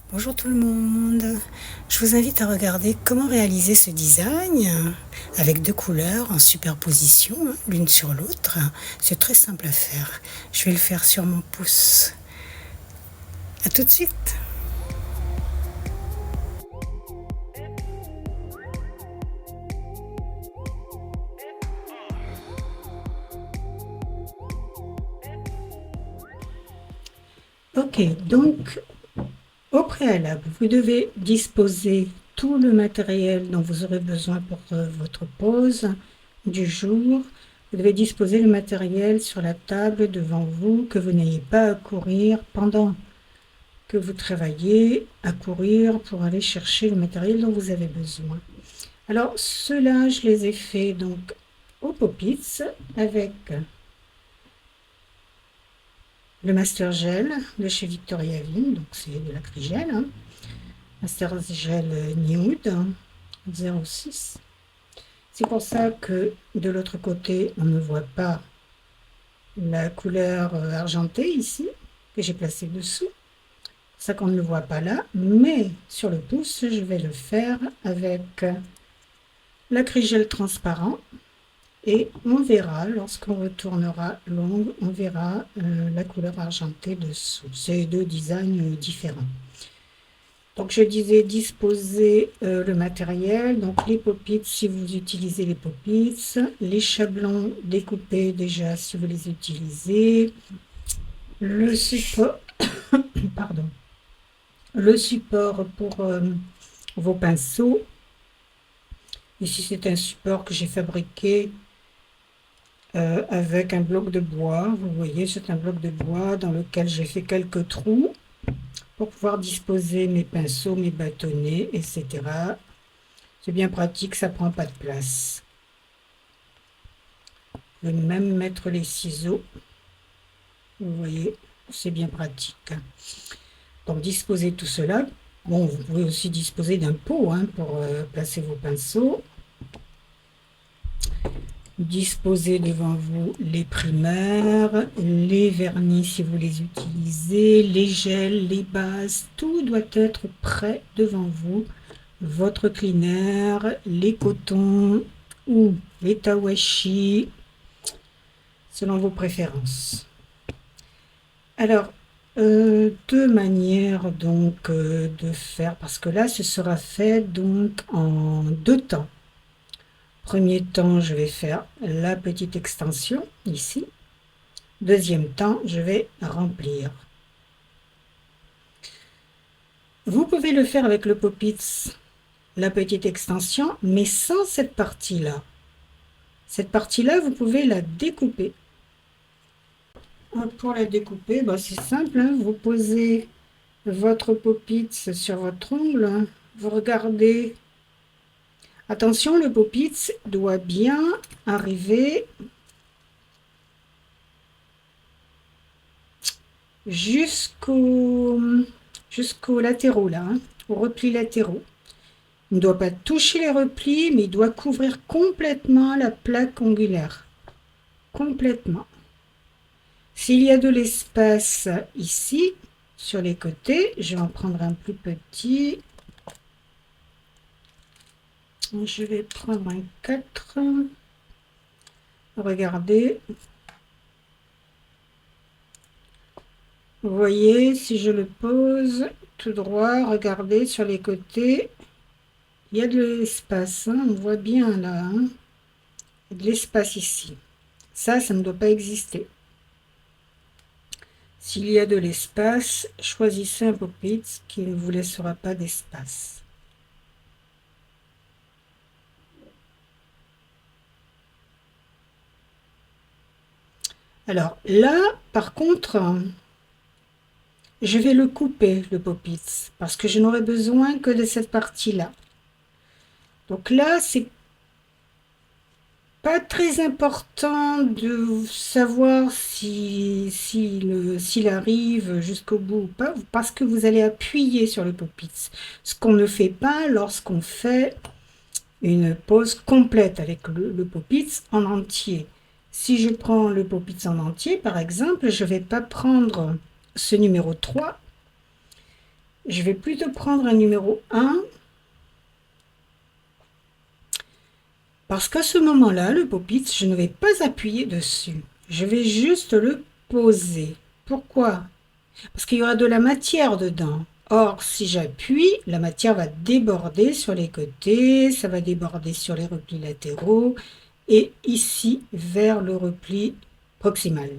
Bonjour tout le monde, je vous invite à regarder comment réaliser ce design avec deux couleurs en superposition l'une sur l'autre. C'est très simple à faire, je vais le faire sur mon pouce. A tout de suite. Ok, donc au préalable, vous devez disposer tout le matériel dont vous aurez besoin pour votre pose du jour. Vous devez disposer le matériel sur la table devant vous, que vous n'ayez pas à courir pendant que vous travaillez, à courir pour aller chercher le matériel dont vous avez besoin. Alors, ceux-là, je les ai faits donc au Pop-Its avec le Master Gel de chez Victoria Vigne, donc c'est de l'acrygel, Master Gel Nude 06. C'est pour ça que de l'autre côté, on ne voit pas la couleur argentée ici, que j'ai placée dessous. C'est ça qu'on ne le voit pas là, mais sur le pouce, je vais le faire avec l'acrygel transparent. Et on verra, lorsqu'on retournera l'ongle, on verra la couleur argentée dessous. C'est deux designs différents. Donc je disais disposer le matériel, donc les pop-its si vous utilisez les pop-its, les chablons découpés déjà si vous les utilisez, le support, pardon, le support pour vos pinceaux. Ici c'est un support que j'ai fabriqué avec un bloc de bois. Vous voyez, c'est un bloc de bois dans lequel j'ai fait quelques trous pour pouvoir disposer mes pinceaux, mes bâtonnets, etc. C'est bien pratique, ça prend pas de place. Je vais même mettre les ciseaux. Vous voyez, c'est bien pratique. Donc, disposez tout cela. Bon, vous pouvez aussi disposer d'un pot pour placer vos pinceaux. Disposez devant vous les primaires, les vernis si vous les utilisez, les gels, les bases, tout doit être prêt devant vous. Votre cleaner, les cotons ou les tawashi, selon vos préférences. Alors, deux manières donc de faire, parce que là, ce sera fait donc en deux temps. Premier temps, je vais faire la petite extension ici. Deuxième temps, je vais remplir. Vous pouvez le faire avec le Pop-Its, la petite extension, mais sans cette partie-là. Cette partie-là, vous pouvez la découper. Pour la découper, c'est simple, vous posez votre Pop-Its sur votre ongle, vous regardez. Attention, le Pop-Its doit bien arriver jusqu'aux latéraux, là, aux replis latéraux. Il ne doit pas toucher les replis, mais il doit couvrir complètement la plaque ongulaire. Complètement. S'il y a de l'espace ici, sur les côtés, je vais en prendre un plus petit. Je vais prendre un 4. Regardez. Vous voyez, si je le pose tout droit, regardez sur les côtés, il y a de l'espace, on voit bien là, il y a de l'espace ici. Ça ne doit pas exister. S'il y a de l'espace, choisissez un Pop-It qui ne vous laissera pas d'espace. Alors là, par contre, je vais le couper, le Pop-It, parce que je n'aurai besoin que de cette partie-là. Donc là, c'est pas très important de savoir s'il arrive jusqu'au bout ou pas, parce que vous allez appuyer sur le Pop-It. Ce qu'on ne fait pas lorsqu'on fait une pose complète avec le Pop-It en entier. Si je prends le Pop-It en entier, par exemple, je ne vais pas prendre ce numéro 3. je vais plutôt prendre un numéro 1 parce qu'à ce moment-là, le pop-it, je ne vais pas appuyer dessus. Je vais juste le poser. Pourquoi? Parce qu'il y aura de la matière dedans. Or, si j'appuie, la matière va déborder sur les côtés, ça va déborder sur les replis latéraux et ici vers le repli proximal.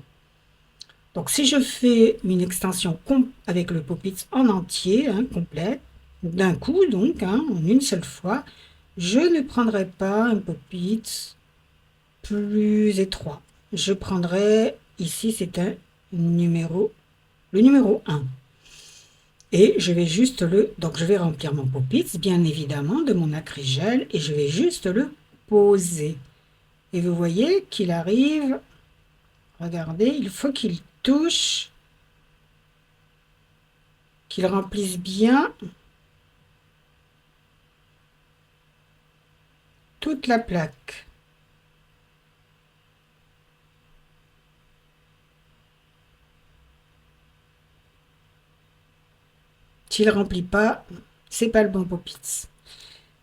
Donc si je fais une extension avec le pop-it en entier, complète, d'un coup donc, en une seule fois, je ne prendrai pas un pop-it plus étroit. Je prendrai, ici c'est un numéro, le numéro 1. Et je vais juste donc je vais remplir mon pop-it, bien évidemment, de mon acrygel, et je vais juste le poser. Et vous voyez qu'il arrive, regardez, il faut qu'il touche, qu'il remplisse bien toute la plaque. S'il ne remplit pas, c'est pas le bon pop-it.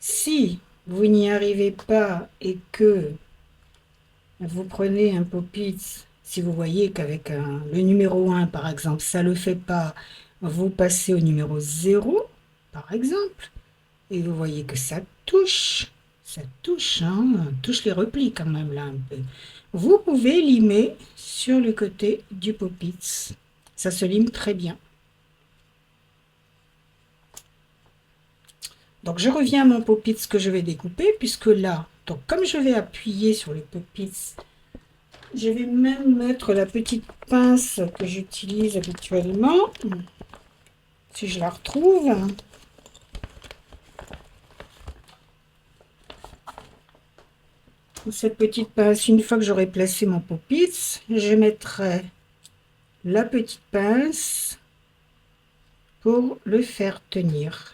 Si vous n'y arrivez pas et que vous prenez un pop-it, si vous voyez qu'avec le numéro 1 par exemple, ça ne le fait pas, vous passez au numéro 0 par exemple, et vous voyez que ça touche les replis quand même là un peu. Vous pouvez limer sur le côté du pop-it, ça se lime très bien. Donc je reviens à mon pop-it que je vais découper, puisque là, donc comme je vais appuyer sur le pop-it, je vais même mettre la petite pince que j'utilise habituellement, si je la retrouve. Cette petite pince, une fois que j'aurai placé mon pop-it, je mettrai la petite pince pour le faire tenir.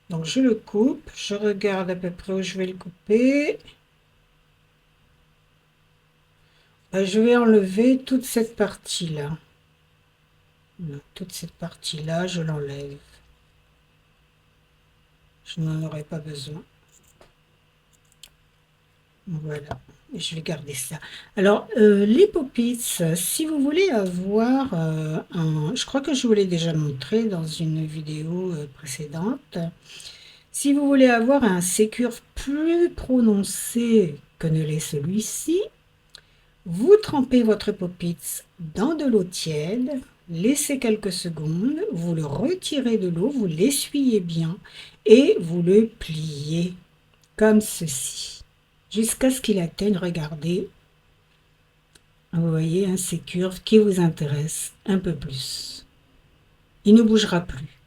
Donc je le coupe, je regarde à peu près où je vais le couper. Je vais enlever toute cette partie-là. Toute cette partie-là, je l'enlève. Je n'en aurai pas besoin. Voilà, je vais garder ça. Alors, les pop-its, si vous voulez avoir je crois que je vous l'ai déjà montré dans une vidéo précédente. Si vous voulez avoir un C-curve plus prononcé que ne l'est celui-ci, vous trempez votre pop-it dans de l'eau tiède, laissez quelques secondes, vous le retirez de l'eau, vous l'essuyez bien et vous le pliez comme ceci, jusqu'à ce qu'il atteigne, regardez, vous voyez, un C-curve qui vous intéresse un peu plus. Il ne bougera plus.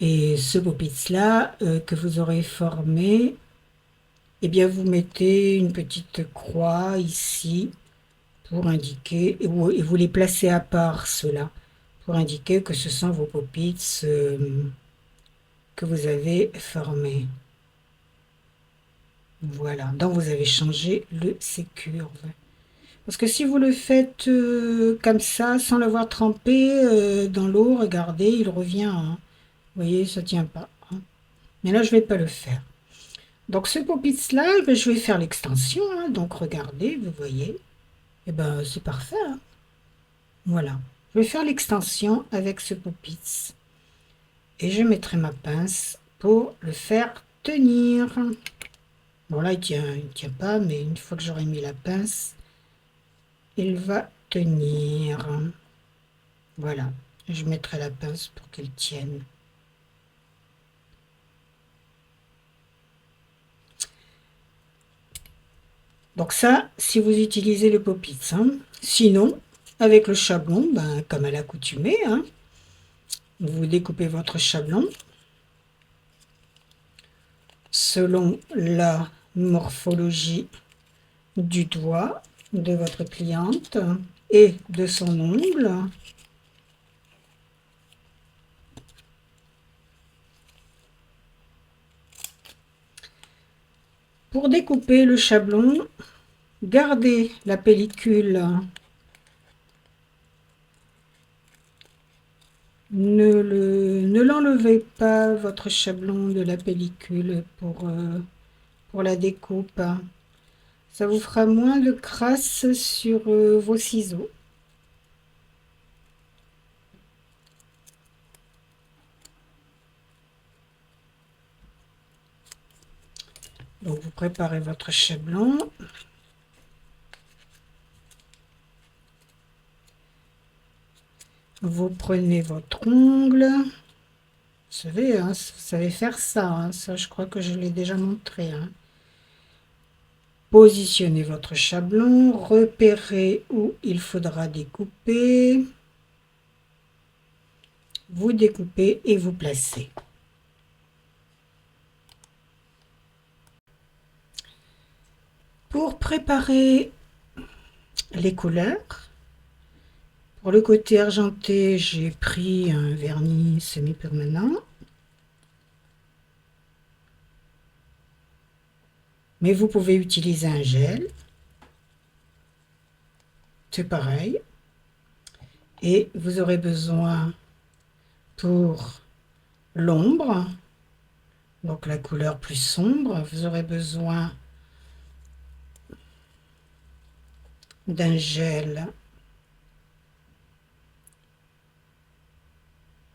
Et ce pop-it-là que vous aurez formé, eh bien vous mettez une petite croix ici pour indiquer, et vous les placez à part ceux-là, pour indiquer que ce sont vos pop-its que vous avez formés. Voilà, donc vous avez changé le C-curve. Parce que si vous le faites comme ça, sans l'avoir trempé dans l'eau, regardez, il revient. Vous voyez, ça ne tient pas. Mais là, je ne vais pas le faire. Donc ce pop-it-là, je vais faire l'extension. Donc regardez, vous voyez. Et ben c'est parfait. Voilà. Je vais faire l'extension avec ce pop-it. Et je mettrai ma pince pour le faire tenir. Bon là, il tient pas, mais une fois que j'aurai mis la pince, il va tenir. Voilà. Je mettrai la pince pour qu'elle tienne. Donc ça, si vous utilisez le pop-it. Sinon, avec le chablon, comme à l'accoutumée, vous découpez votre chablon selon la morphologie du doigt de votre cliente et de son ongle. Pour découper le chablon, gardez la pellicule Ne l'enlevez pas, votre chablon de la pellicule pour la découpe. Ça vous fera moins de crasse sur vos ciseaux. Donc vous préparez votre chablon. Vous prenez votre ongle. Vous savez, hein, vous savez faire ça, hein, ça je crois que je l'ai déjà montré. Hein. Positionnez votre chablon, repérez où il faudra découper. Vous découpez et vous placez. Pour préparer les couleurs, pour le côté argenté, j'ai pris un vernis semi-permanent. Mais vous pouvez utiliser un gel. C'est pareil. Et vous aurez besoin pour l'ombre, donc la couleur plus sombre, vous aurez besoin d'un gel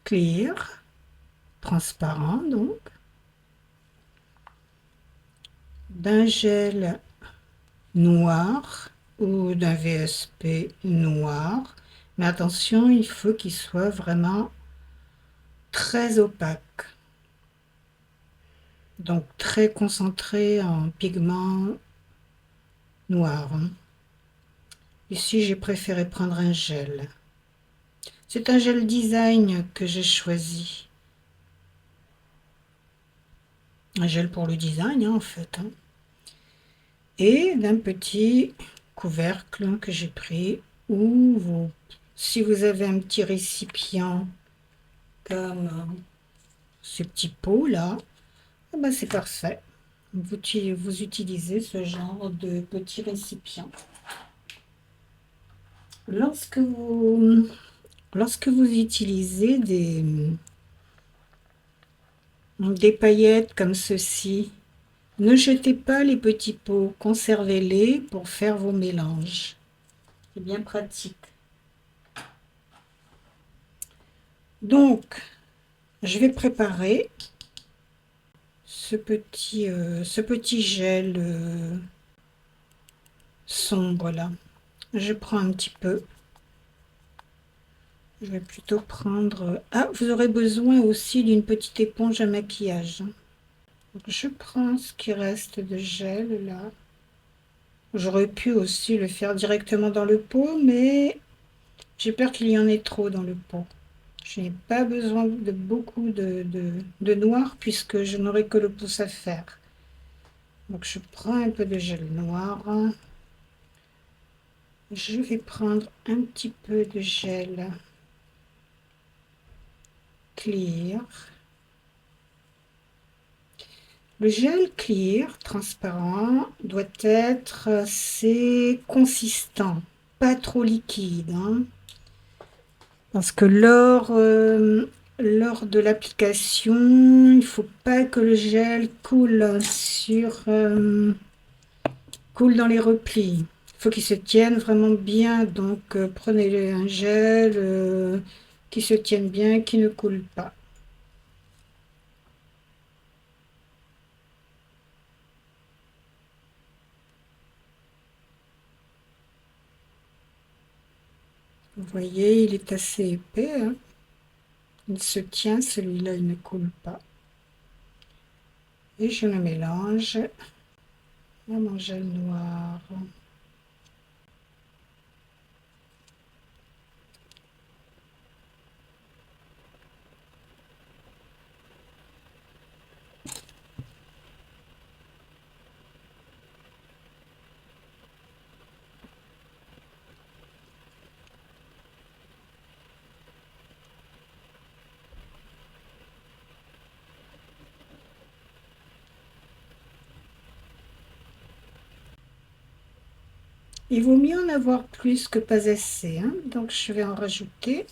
clear, transparent donc, d'un gel noir ou d'un VSP noir, mais attention, il faut qu'il soit vraiment très opaque, donc très concentré en pigment noir. Ici, j'ai préféré prendre un gel. C'est un gel design que j'ai choisi. Un gel pour le design, hein, en fait. Hein. Et d'un petit couvercle que j'ai pris, ou vous, si vous avez un petit récipient comme ce petit pot là, eh ben c'est parfait. Vous utilisez ce genre de petit récipient. Lorsque vous utilisez des paillettes comme ceci, ne jetez pas les petits pots, conservez-les pour faire vos mélanges. C'est bien pratique. Donc, je vais préparer ce petit gel sombre là. Je prends un petit peu. Je vais plutôt prendre... Ah, vous aurez besoin aussi d'une petite éponge à maquillage. Donc, je prends ce qui reste de gel là. J'aurais pu aussi le faire directement dans le pot, mais j'ai peur qu'il y en ait trop dans le pot. Je n'ai pas besoin de beaucoup de noir puisque je n'aurai que le pouce à faire. Donc je prends un peu de gel noir. Je vais prendre un petit peu de gel clear. Le gel clear transparent doit être assez consistant, pas trop liquide. Hein, parce que lors de l'application, il ne faut pas que le gel coule dans les replis. Il faut qu'il se tienne vraiment bien. Donc, prenez un gel qui se tienne bien, qui ne coule pas. Vous voyez, il est assez épais. Hein. Il se tient, celui-là, il ne coule pas. Et je le mélange à mon gel noir. Il vaut mieux en avoir plus que pas assez. Hein. Donc, je vais en rajouter.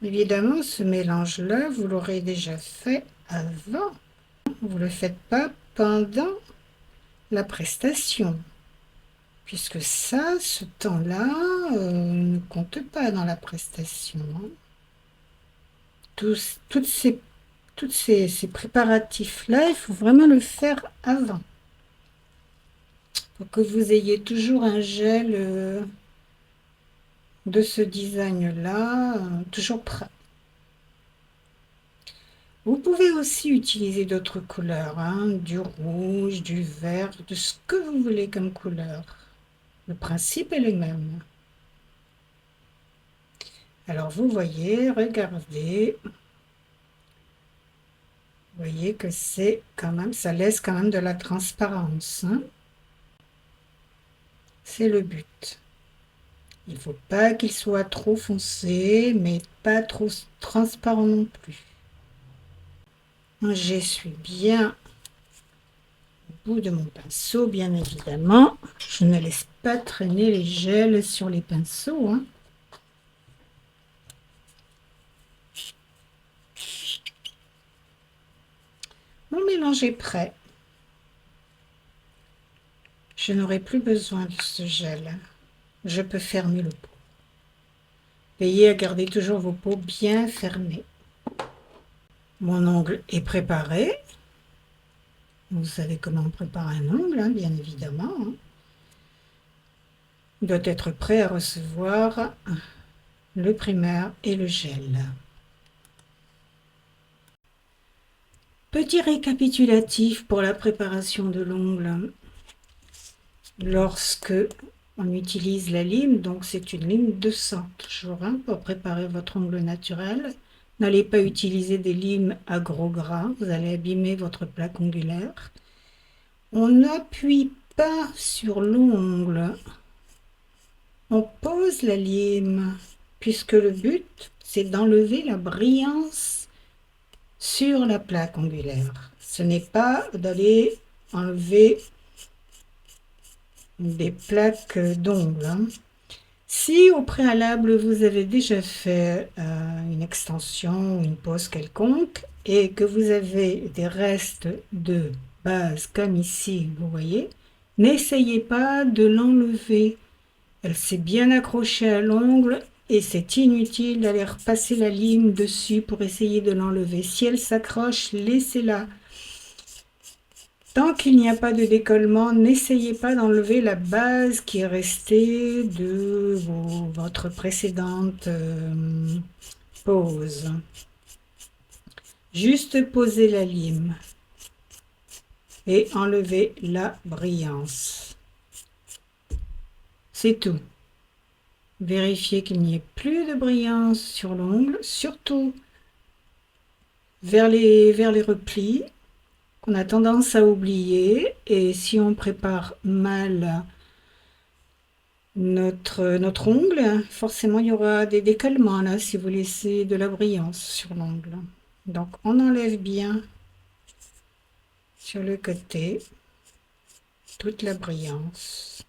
Évidemment, ce mélange-là, vous l'aurez déjà fait avant. Vous ne le faites pas pendant la prestation, puisque ça, ce temps-là, ne compte pas dans la prestation, hein. Tous ces préparatifs-là, il faut vraiment le faire avant, pour que vous ayez toujours un gel de ce design-là, toujours prêt. Vous pouvez aussi utiliser d'autres couleurs, hein, du rouge, du vert, de ce que vous voulez comme couleur. Le principe est le même. Alors vous voyez, regardez, vous voyez que c'est quand même, ça laisse quand même de la transparence, hein. C'est le but. Il ne faut pas qu'il soit trop foncé, mais pas trop transparent non plus. J'essuie bien au bout de mon pinceau, bien évidemment. Je ne laisse pas traîner les gels sur les pinceaux, hein. Mon mélange est prêt. Je n'aurai plus besoin de ce gel. Je peux fermer le pot. Veillez à garder toujours vos pots bien fermés. Mon ongle est préparé. Vous savez comment on prépare un ongle, hein, bien évidemment, hein. Il doit être prêt à recevoir le primaire et le gel. Petit récapitulatif pour la préparation de l'ongle. Lorsque on utilise la lime, donc c'est une lime de sang toujours, hein, pour préparer votre ongle naturel. N'allez pas utiliser des limes à gros gras, vous allez abîmer votre plaque ongulaire. On n'appuie pas sur l'ongle, on pose la lime, puisque le but c'est d'enlever la brillance sur la plaque ongulaire. Ce n'est pas d'aller enlever des plaques d'ongles, hein. Si au préalable vous avez déjà fait une extension ou une pose quelconque et que vous avez des restes de base comme ici, vous voyez, n'essayez pas de l'enlever. Elle s'est bien accrochée à l'ongle et c'est inutile d'aller repasser la lime dessus pour essayer de l'enlever. Si elle s'accroche, laissez-la. Tant qu'il n'y a pas de décollement, n'essayez pas d'enlever la base qui est restée de votre précédente pose. Juste posez la lime et enlevez la brillance. C'est tout. Vérifiez qu'il n'y ait plus de brillance sur l'ongle, surtout vers les replis, qu'on a tendance à oublier, et si on prépare mal notre ongle, forcément il y aura des décollements là si vous laissez de la brillance sur l'ongle. Donc on enlève bien sur le côté toute la brillance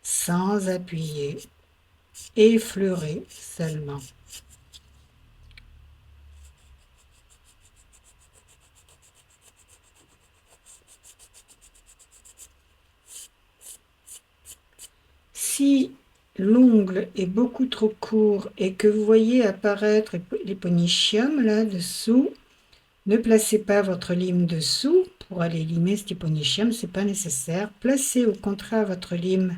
sans appuyer, effleurer seulement. Si l'ongle est beaucoup trop court et que vous voyez apparaître les ponychiums là-dessous, ne placez pas votre lime dessous pour aller limer ce ponychium, c'est pas nécessaire. Placez au contraire votre lime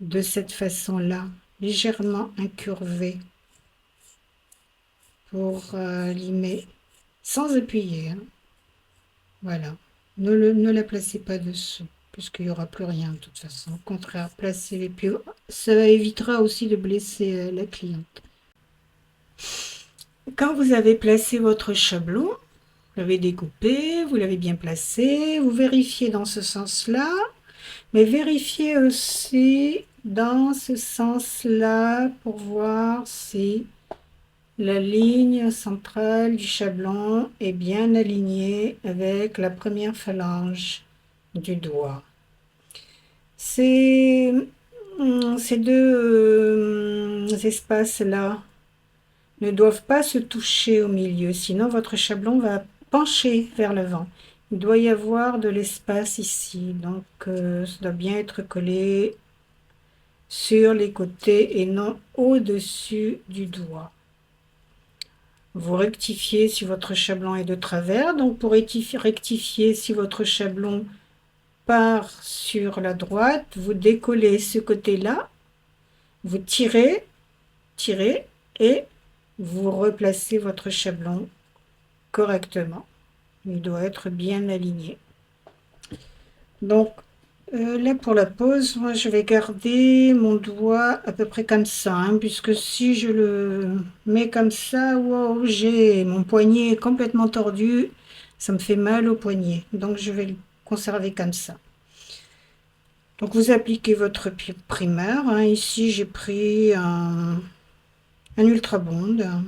de cette façon-là, légèrement incurvée pour limer sans appuyer, hein. Voilà, ne la placez pas dessous puisqu'il n'y aura plus rien de toute façon. Au contraire, placez-les, puis ça évitera aussi de blesser la cliente. Quand vous avez placé votre chablon, vous l'avez découpé, vous l'avez bien placé, vous vérifiez dans ce sens-là, mais vérifiez aussi dans ce sens-là pour voir si la ligne centrale du chablon est bien alignée avec la première phalange du doigt. C'est ces deux espaces-là ne doivent pas se toucher au milieu, sinon votre chablon va pencher vers l'avant. Il doit y avoir de l'espace ici, donc ça doit bien être collé sur les côtés et non au-dessus du doigt. Vous rectifiez si votre chablon est de travers, donc pour rectifier si votre chablon part sur la droite, vous décollez ce côté-là, vous tirez, tirez et vous replacez votre chablon correctement. Il doit être bien aligné. Donc là pour la pose, moi je vais garder mon doigt à peu près comme ça, hein, puisque si je le mets comme ça, wow, j'ai mon poignet complètement tordu, ça me fait mal au poignet. Donc je vais le conserver comme ça. Donc vous appliquez votre primer, hein. Ici j'ai pris un Ultra Bond.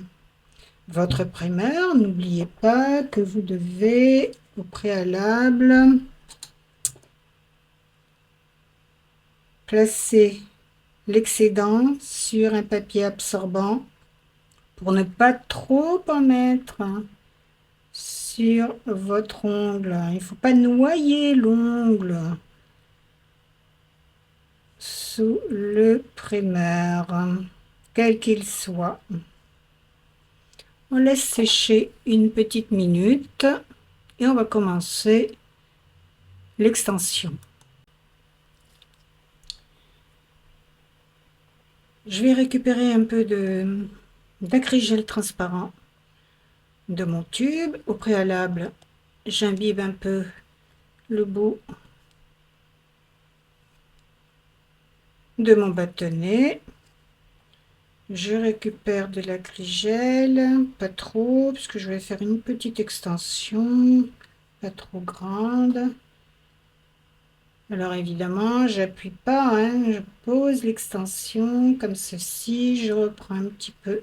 Votre primer, n'oubliez pas que vous devez au préalable placer l'excédent sur un papier absorbant pour ne pas trop en mettre sur votre ongle. Il ne faut pas noyer l'ongle sous le primer, quel qu'il soit. On laisse sécher une petite minute et on va commencer l'extension. Je vais récupérer un peu d'acrygel transparent de mon tube. Au préalable, j'imbibe un peu le bout de mon bâtonnet. Je récupère de l'acrygel, pas trop, puisque je vais faire une petite extension, pas trop grande. Alors évidemment, j'appuie pas, hein, je pose l'extension comme ceci, je reprends un petit peu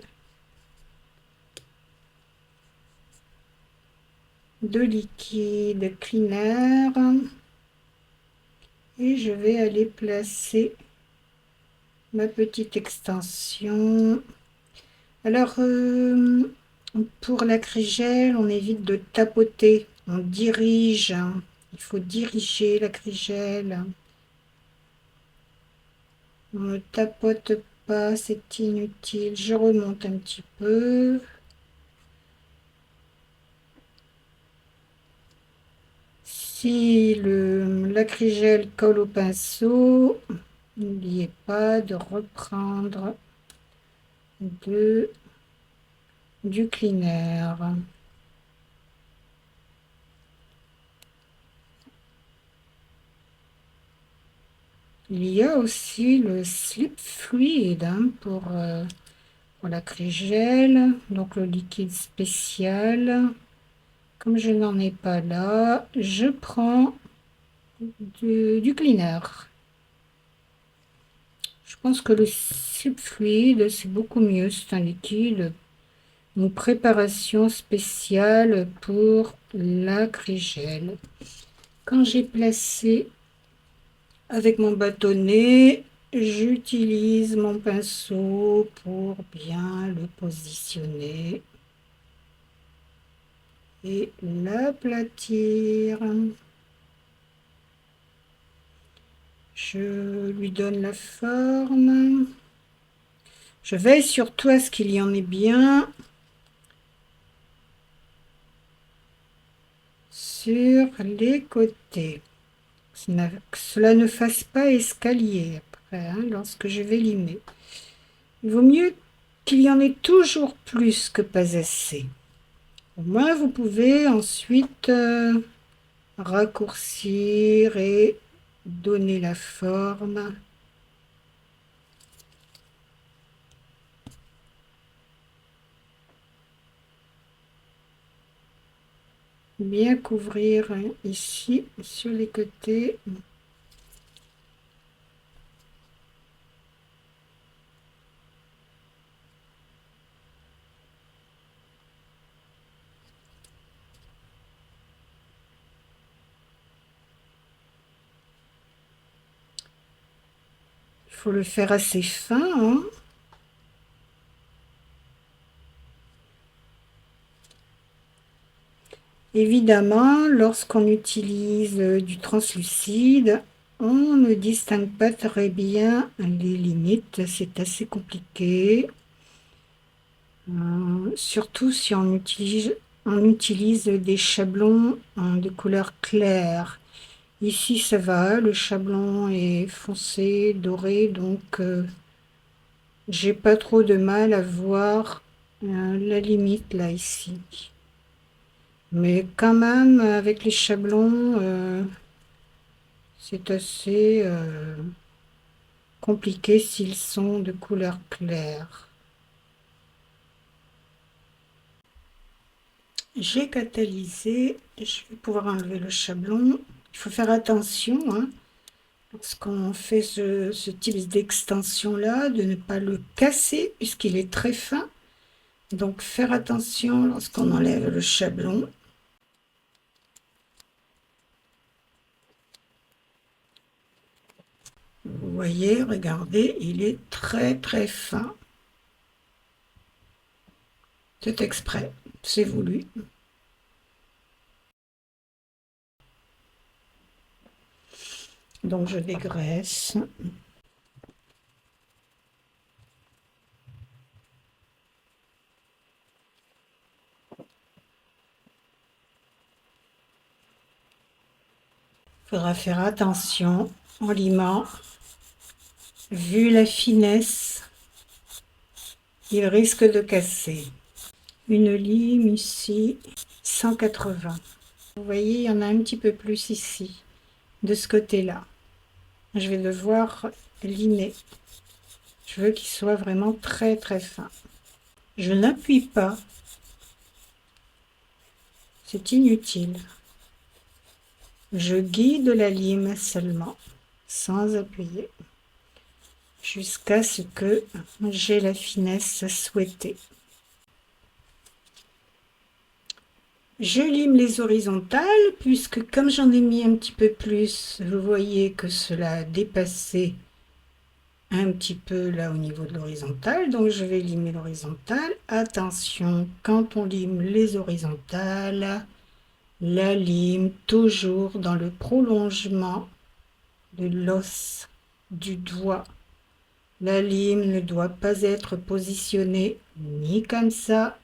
de liquide cleaner et je vais aller placer ma petite extension. Alors pour l'acrygel, on évite de tapoter, on dirige, hein. Il faut diriger l'acrygel. On ne tapote pas, c'est inutile. Je remonte un petit peu. Si l'acrygel colle au pinceau, n'oubliez pas de reprendre du cleaner. Il y a aussi le slip fluide, hein, pour l'acrygel, donc le liquide spécial. Comme je n'en ai pas là, je prends du cleaner. Je pense que le slip fluide, c'est beaucoup mieux. C'est un liquide, une préparation spéciale pour l'acrygel. Quand j'ai placé avec mon bâtonnet, j'utilise mon pinceau pour bien le positionner et l'aplatir. Je lui donne la forme. Je veille surtout à ce qu'il y en ait bien sur les côtés. Que cela ne fasse pas escalier après, hein, lorsque je vais limer. Il vaut mieux qu'il y en ait toujours plus que pas assez. Au moins, vous pouvez ensuite raccourcir et donner la forme. Bien couvrir, hein, ici sur les côtés. Il faut le faire assez fin, hein. Évidemment, lorsqu'on utilise du translucide, on ne distingue pas très bien les limites, c'est assez compliqué. Surtout si on utilise des chablons de couleur claire. Ici, ça va, le chablon est foncé, doré, donc j'ai pas trop de mal à voir la limite là, ici. Mais quand même, avec les chablons, c'est assez compliqué s'ils sont de couleur claire. J'ai catalysé, je vais pouvoir enlever le chablon. Il faut faire attention, hein, lorsqu'on fait ce type d'extension-là, de ne pas le casser puisqu'il est très fin. Donc faire attention lorsqu'on enlève le chablon. Vous voyez, regardez, il est très très fin. C'est exprès, c'est voulu. Donc je dégraisse. Il faudra faire attention en limant. Vu la finesse, il risque de casser. Une lime ici, 180. Vous voyez, il y en a un petit peu plus ici, de ce côté-là. Je vais devoir limer. Je veux qu'il soit vraiment très très fin. Je n'appuie pas. C'est inutile. Je guide la lime seulement, sans appuyer, jusqu'à ce que j'ai la finesse souhaitée. Je lime les horizontales, puisque comme j'en ai mis un petit peu plus, vous voyez que cela a dépassé un petit peu là au niveau de l'horizontale, donc je vais limer l'horizontale. Attention, quand on lime les horizontales, la lime toujours dans le prolongement de l'os du doigt. La lime ne doit pas être positionnée ni comme ça,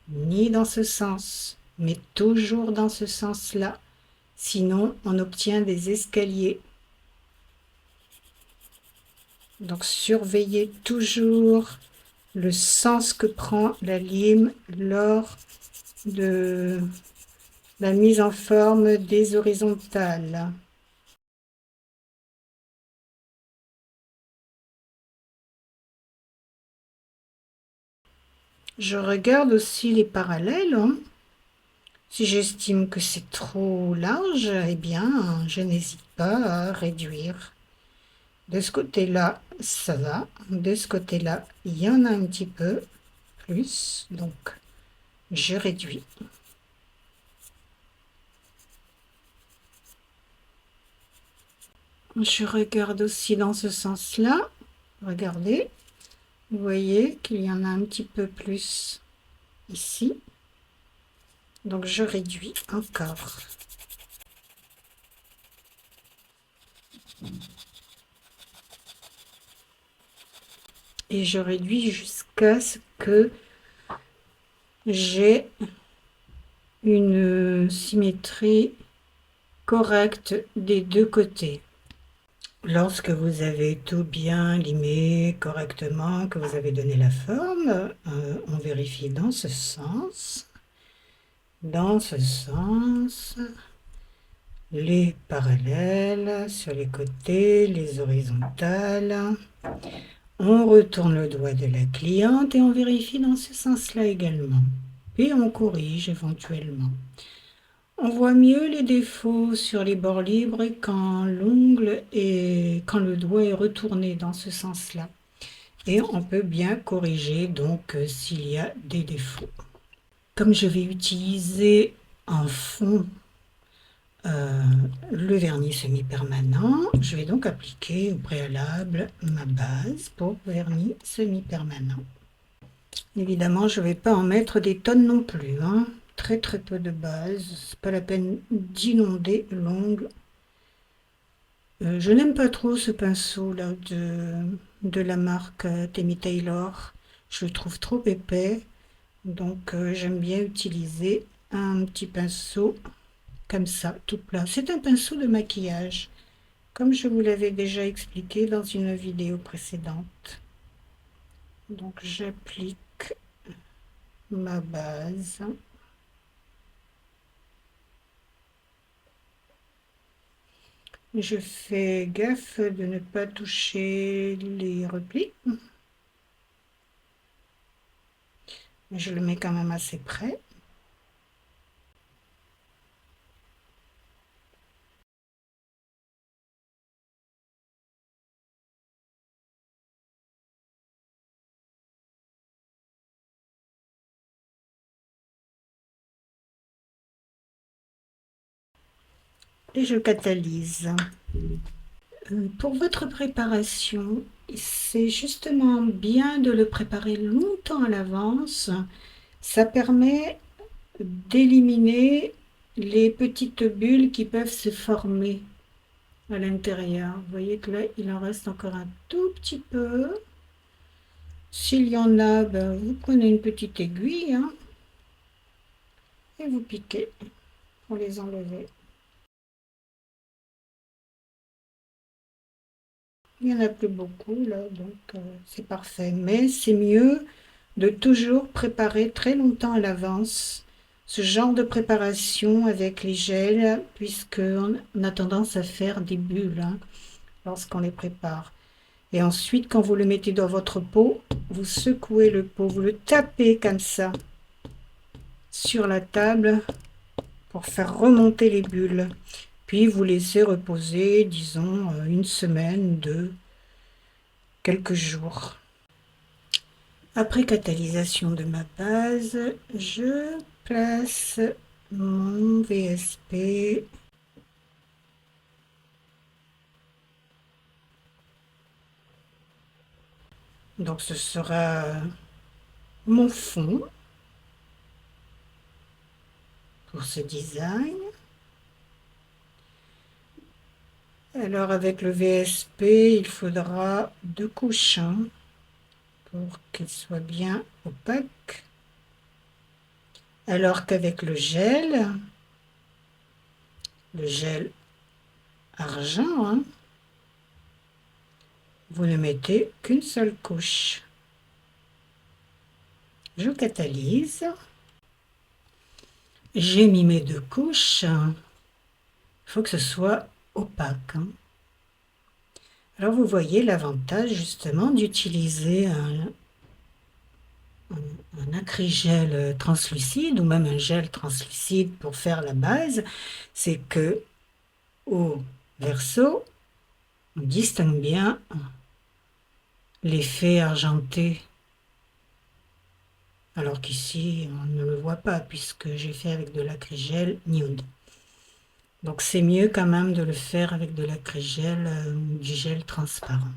ni dans ce sens, mais toujours dans ce sens-là. Sinon, on obtient des escaliers. Donc, surveillez toujours le sens que prend la lime lors de la mise en forme des horizontales. Je regarde aussi les parallèles, hein. Si j'estime que c'est trop large, eh bien, je n'hésite pas à réduire. De ce côté-là, ça va. De ce côté-là, il y en a un petit peu plus, donc je réduis. Je regarde aussi dans ce sens-là. Regardez, vous voyez qu'il y en a un petit peu plus ici. Donc je réduis encore. Et je réduis jusqu'à ce que j'ai une symétrie correcte des deux côtés. Lorsque vous avez tout bien limé correctement, que vous avez donné la forme, on vérifie dans ce sens, les parallèles sur les côtés, les horizontales. On retourne le doigt de la cliente et on vérifie dans ce sens-là également. Puis on corrige éventuellement. On voit mieux les défauts sur les bords libres quand quand le doigt est retourné dans ce sens-là. Et on peut bien corriger donc s'il y a des défauts. Comme je vais utiliser en fond le vernis semi-permanent. Je vais donc appliquer au préalable ma base pour vernis semi-permanent. Évidemment, je ne vais pas en mettre des tonnes non plus, hein. Très très peu de base, c'est pas la peine d'inonder l'ongle. Je n'aime pas trop ce pinceau là de la marque Tammy Taylor. Je le trouve trop épais, donc j'aime bien utiliser un petit pinceau comme ça, tout plat. C'est un pinceau de maquillage, comme je vous l'avais déjà expliqué dans une vidéo précédente. Donc j'applique ma base. Je fais gaffe de ne pas toucher les replis. Je le mets quand même assez près. Et je catalyse. Pour votre préparation, c'est justement bien de le préparer longtemps à l'avance. Ça permet d'éliminer les petites bulles qui peuvent se former à l'intérieur. Vous voyez que là, il en reste encore un tout petit peu. S'il y en a, ben, vous prenez une petite aiguille, hein, et vous piquez pour les enlever. Il n'y en a plus beaucoup là, donc c'est parfait. Mais c'est mieux de toujours préparer très longtemps à l'avance ce genre de préparation avec les gels, puisqu'on a tendance à faire des bulles, hein, lorsqu'on les prépare. Et ensuite, quand vous le mettez dans votre pot, vous secouez le pot, vous le tapez comme ça sur la table pour faire remonter les bulles. Puis vous laissez reposer, disons, une semaine, quelques jours. Après catalysation de ma base, je place mon VSP. Donc ce sera mon fond pour ce design. Alors avec le VSP, il faudra 2 couches pour qu'il soit bien opaque. Alors qu'avec le gel argent, hein, vous ne mettez qu'une seule couche. Je catalyse. J'ai mis mes 2 couches. Il faut que ce soit opaque, hein. Alors vous voyez l'avantage justement d'utiliser un acrygel translucide ou même un gel translucide pour faire la base, c'est que au verso, on distingue bien l'effet argenté, alors qu'ici on ne le voit pas puisque j'ai fait avec de l'acrygel nude. Donc c'est mieux quand même de le faire avec de l'acrygel, du gel transparent.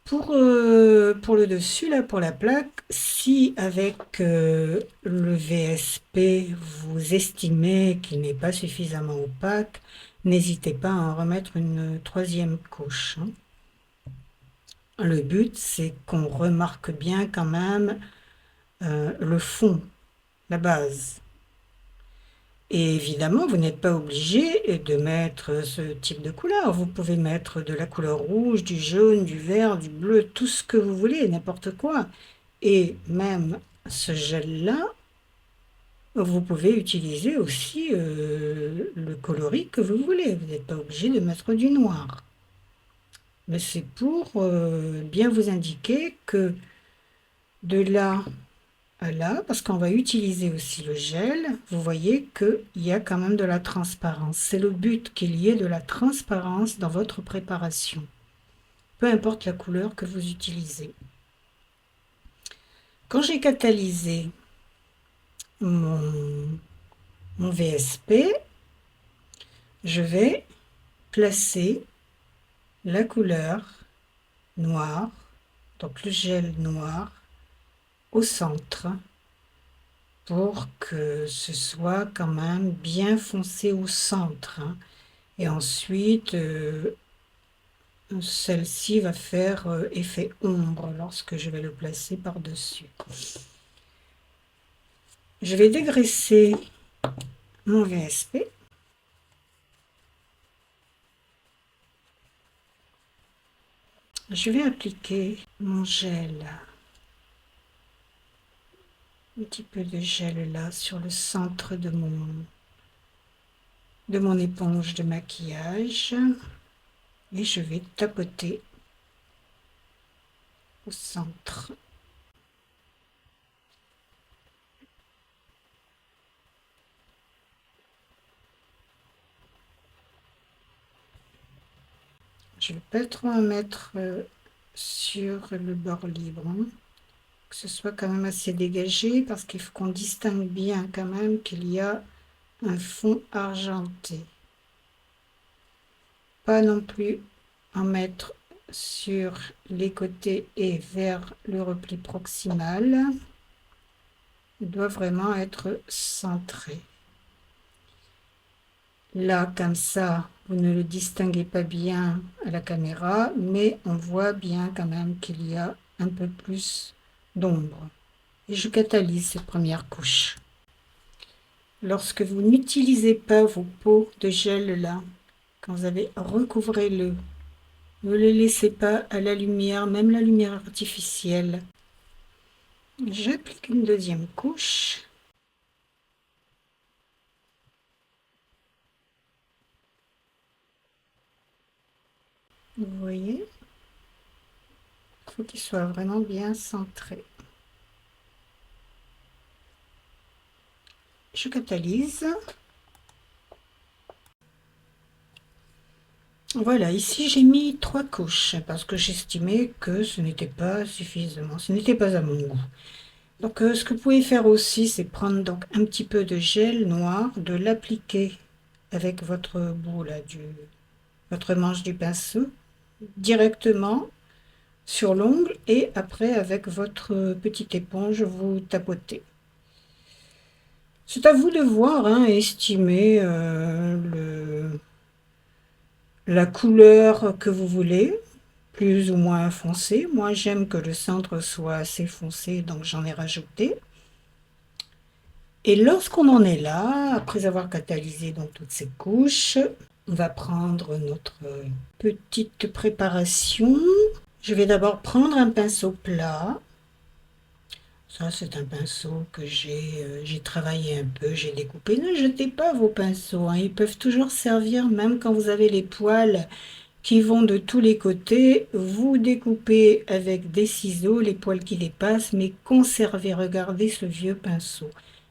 Pour le dessus, là, pour la plaque, si avec le VSP, vous estimez qu'il n'est pas suffisamment opaque, n'hésitez pas à en remettre une 3e couche, hein. Le but, c'est qu'on remarque bien quand même le fond, la base. Et évidemment, vous n'êtes pas obligé de mettre ce type de couleur. Vous pouvez mettre de la couleur rouge, du jaune, du vert, du bleu, tout ce que vous voulez, n'importe quoi. Et même ce gel-là, vous pouvez utiliser aussi le coloris que vous voulez. Vous n'êtes pas obligé de mettre du noir. Mais c'est pour bien vous indiquer que de là là, parce qu'on va utiliser aussi le gel, vous voyez qu'il y a quand même de la transparence. C'est le but qu'il y ait de la transparence dans votre préparation, peu importe la couleur que vous utilisez. Quand j'ai catalysé mon VSP, je vais placer la couleur noire, donc le gel noir, au centre pour que ce soit quand même bien foncé au centre, hein. Et ensuite, celle-ci va faire effet ombre lorsque je vais le placer par-dessus. Je vais dégraisser mon VSP. Je vais appliquer mon gel, un petit peu de gel là sur le centre de mon éponge de maquillage et je vais tapoter au centre. Je ne vais pas trop en mettre sur le bord libre, hein, que ce soit quand même assez dégagé parce qu'il faut qu'on distingue bien quand même qu'il y a un fond argenté. Pas non plus en mettre sur les côtés et vers le repli proximal. Il doit vraiment être centré. Là, comme ça, vous ne le distinguez pas bien à la caméra, mais on voit bien quand même qu'il y a un peu plus d'ombre. Et je catalyse cette première couche. Lorsque vous n'utilisez pas vos pots de gel là, quand vous avez recouvrez-le, ne le laissez pas à la lumière, même la lumière artificielle. J'applique une deuxième couche. Vous voyez, il faut qu'il soit vraiment bien centré. Je catalyse. Voilà, ici j'ai mis 3 couches parce que j'estimais que ce n'était pas suffisamment, ce n'était pas à mon goût. Donc ce que vous pouvez faire aussi, c'est prendre donc un petit peu de gel noir, de l'appliquer avec votre bout là, votre manche du pinceau, directement sur l'ongle et après avec votre petite éponge, vous tapotez. C'est à vous de voir, hein, estimer la couleur que vous voulez, plus ou moins foncé. Moi, j'aime que le centre soit assez foncé, donc j'en ai rajouté. Et lorsqu'on en est là, après avoir catalysé donc toutes ces couches, on va prendre notre petite préparation. Je vais d'abord prendre un pinceau plat. Ça, c'est un pinceau que j'ai travaillé un peu, j'ai découpé. Ne jetez pas vos pinceaux, hein. Ils peuvent toujours servir, même quand vous avez les poils qui vont de tous les côtés. Vous découpez avec des ciseaux les poils qui dépassent, mais conservez, regardez ce vieux pinceau.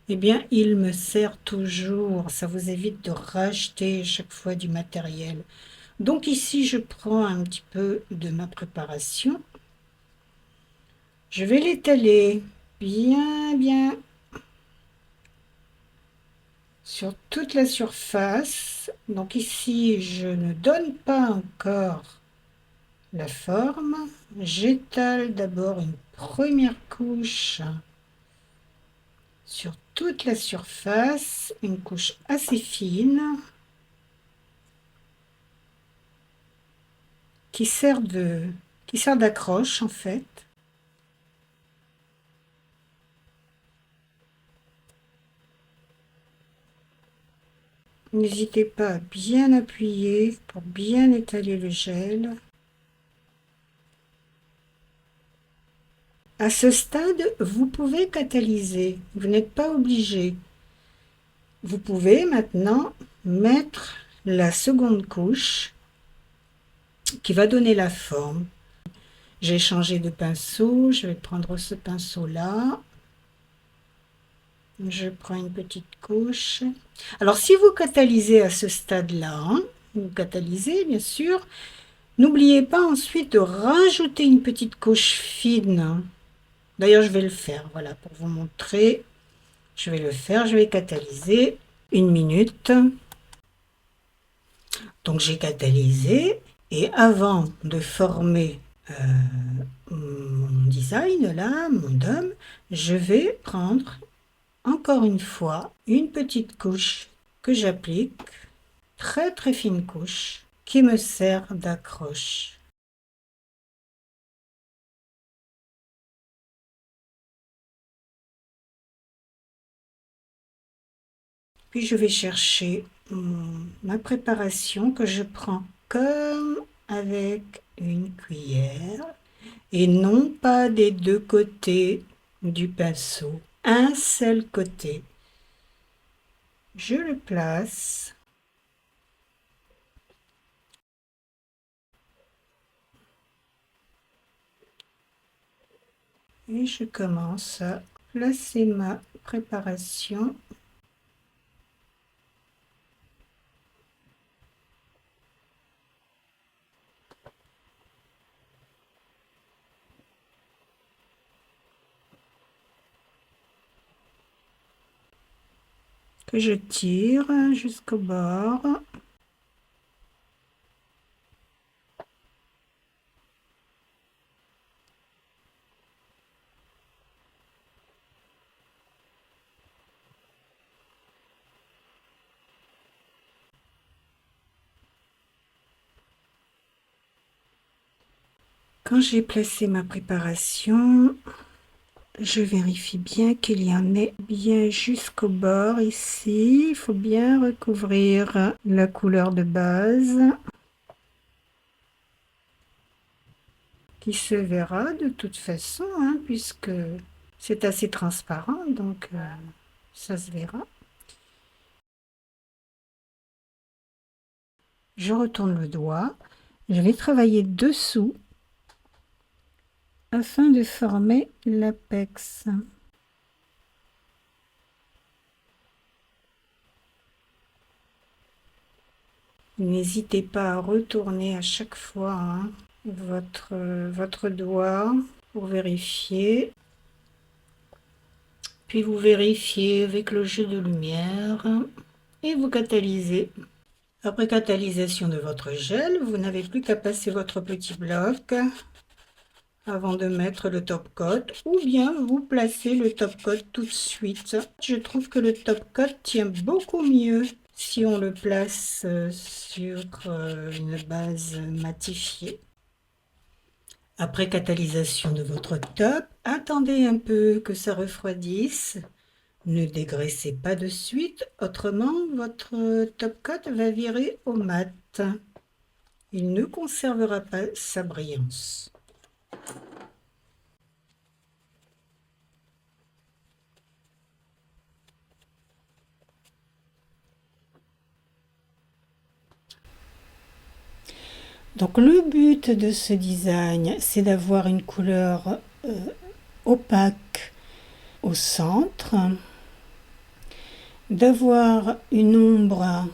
Eh bien, il me sert toujours. Ça vous évite de racheter chaque fois du matériel. Donc ici, je prends un petit peu de ma préparation. Je vais l'étaler bien sur toute la surface. Donc ici, je ne donne pas encore la forme. J'étale d'abord une première couche sur toute la surface, une couche assez fine qui sert d'accroche en fait. N'hésitez pas à bien appuyer pour bien étaler le gel. À ce stade, vous pouvez catalyser, vous n'êtes pas obligé. Vous pouvez maintenant mettre la seconde couche qui va donner la forme. J'ai changé de pinceau, je vais prendre ce pinceau-là. Je prends une petite couche. Alors, si vous catalysez à ce stade-là, hein, vous catalysez bien sûr, n'oubliez pas ensuite de rajouter une petite couche fine. D'ailleurs, je vais le faire, voilà, pour vous montrer. Je vais le faire, je vais catalyser 1 minute. Donc j'ai catalysé et avant de former mon design là, mon dôme, je vais prendre encore une fois une petite couche que j'applique, très très fine couche, qui me sert d'accroche. Puis je vais chercher ma préparation que je prends comme avec une cuillère et non pas des deux côtés du pinceau, un seul côté. Je le place et je commence à placer ma préparation que je tire jusqu'au bord. Quand j'ai placé ma préparation, je vérifie bien qu'il y en ait bien jusqu'au bord ici. Il faut bien recouvrir la couleur de base qui se verra de toute façon, hein, puisque c'est assez transparent, donc ça se verra. Je retourne le doigt. Je vais travailler dessous afin de former l'apex. N'hésitez pas à retourner à chaque fois hein, votre doigt pour vérifier. Puis vous vérifiez avec le jeu de lumière et vous catalysez. Après catalysation de votre gel, vous n'avez plus qu'à passer votre petit bloc avant de mettre le top coat ou bien vous placez le top coat tout de suite. Je trouve que le top coat tient beaucoup mieux si on le place sur une base matifiée. Après catalysation de votre top, attendez un peu que ça refroidisse. Ne dégraissez pas de suite, autrement votre top coat va virer au mat. Il ne conservera pas sa brillance. Donc le but de ce design, c'est d'avoir une couleur opaque au centre, d'avoir une ombre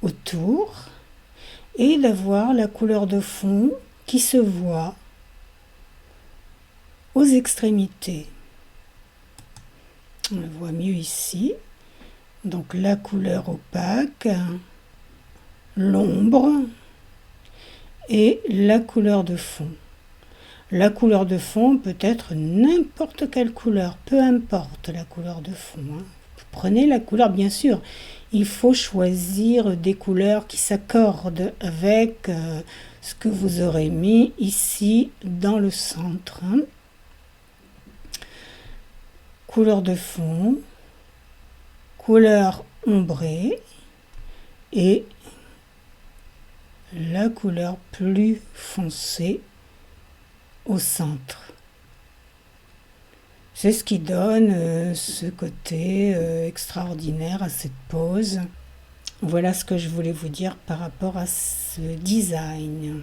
autour et d'avoir la couleur de fond qui se voit aux extrémités. On le voit mieux ici. Donc la couleur opaque, l'ombre et la couleur de fond. La couleur de fond peut être n'importe quelle couleur, peu importe la couleur de fond. Hein. Vous prenez la couleur, bien sûr, il faut choisir des couleurs qui s'accordent avec ce que vous aurez mis ici dans le centre. Hein. Couleur de fond, couleur ombrée et la couleur plus foncée au centre. C'est ce qui donne ce côté extraordinaire à cette pose. Voilà ce que je voulais vous dire par rapport à ce design.